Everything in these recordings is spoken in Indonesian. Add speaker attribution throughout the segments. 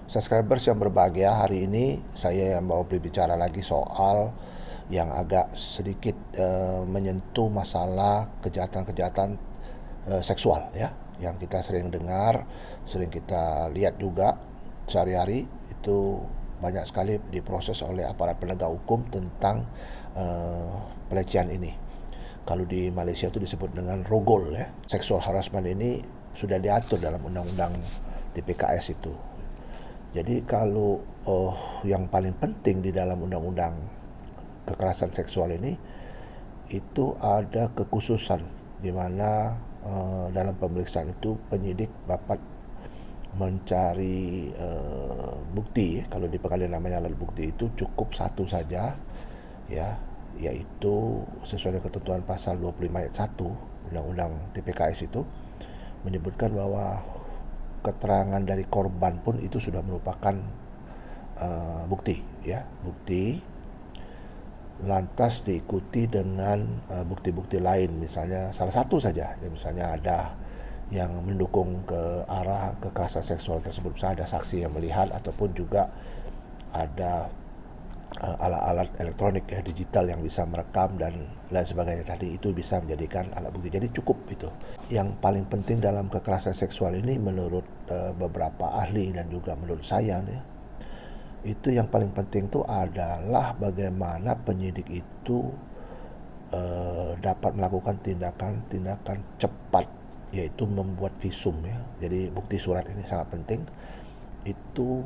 Speaker 1: Subscribers yang berbahagia, hari ini saya mau berbicara lagi soal yang agak sedikit menyentuh masalah kejahatan-kejahatan seksual ya, yang kita sering dengar, sering kita lihat juga sehari-hari itu banyak sekali diproses oleh aparat penegak hukum tentang pelecehan ini. Kalau di Malaysia itu disebut dengan rogol ya. Sexual harassment ini sudah diatur dalam undang-undang TPKS itu. Jadi kalau yang paling penting di dalam undang-undang kekerasan seksual ini itu ada kekhususan di mana dalam pemeriksaan itu penyidik dapat mencari bukti. Kalau di pengadilan namanya alat bukti itu cukup satu saja ya, yaitu sesuai dengan ketentuan pasal 25 ayat 1 Undang-Undang TPKS itu menyebutkan bahwa keterangan dari korban pun itu sudah merupakan bukti ya, bukti lantas diikuti dengan bukti-bukti lain, misalnya salah satu saja ya, misalnya ada yang mendukung ke arah kekerasan seksual tersebut, misalnya ada saksi yang melihat ataupun juga ada alat-alat elektronik ya, digital yang bisa merekam dan lain sebagainya tadi, itu bisa menjadikan alat bukti. Jadi cukup itu. Yang paling penting dalam kekerasan seksual ini menurut beberapa ahli dan juga menurut saya ya, itu yang paling penting itu adalah bagaimana penyidik itu dapat melakukan tindakan-tindakan cepat, yaitu membuat visum ya. Jadi bukti surat ini sangat penting. Itu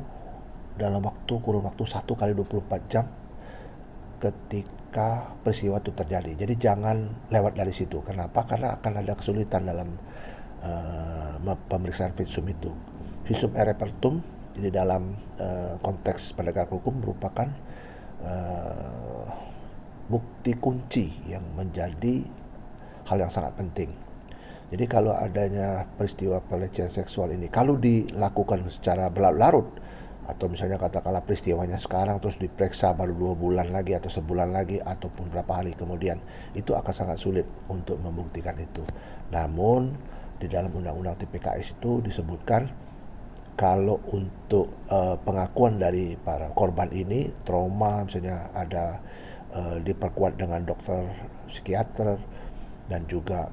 Speaker 1: dalam kurun waktu 1 kali 24 jam ketika peristiwa itu terjadi. Jadi jangan lewat dari situ. Kenapa? Karena akan ada kesulitan dalam pemeriksaan visum itu. Visum e repertum di dalam konteks penegakan hukum merupakan bukti kunci yang menjadi hal yang sangat penting. Jadi kalau adanya peristiwa pelecehan seksual ini, kalau dilakukan secara berlarut-larut, atau misalnya katakanlah peristiwanya sekarang terus diperiksa baru 2 bulan lagi atau sebulan lagi ataupun berapa hari kemudian, itu akan sangat sulit untuk membuktikan itu. Namun di dalam undang-undang TPKS itu disebutkan kalau untuk pengakuan dari para korban ini, trauma misalnya ada diperkuat dengan dokter psikiater dan juga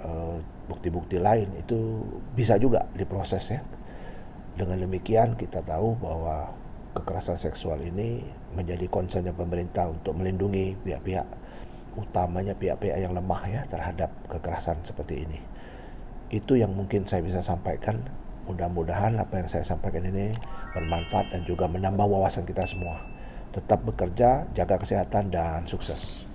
Speaker 1: bukti-bukti lain, itu bisa juga diproses ya. Dengan demikian kita tahu bahwa kekerasan seksual ini menjadi concernnya pemerintah untuk melindungi pihak-pihak, utamanya pihak-pihak yang lemah ya terhadap kekerasan seperti ini. Itu yang mungkin saya bisa sampaikan. Mudah-mudahan apa yang saya sampaikan ini bermanfaat dan juga menambah wawasan kita semua. Tetap bekerja, jaga kesehatan, dan sukses.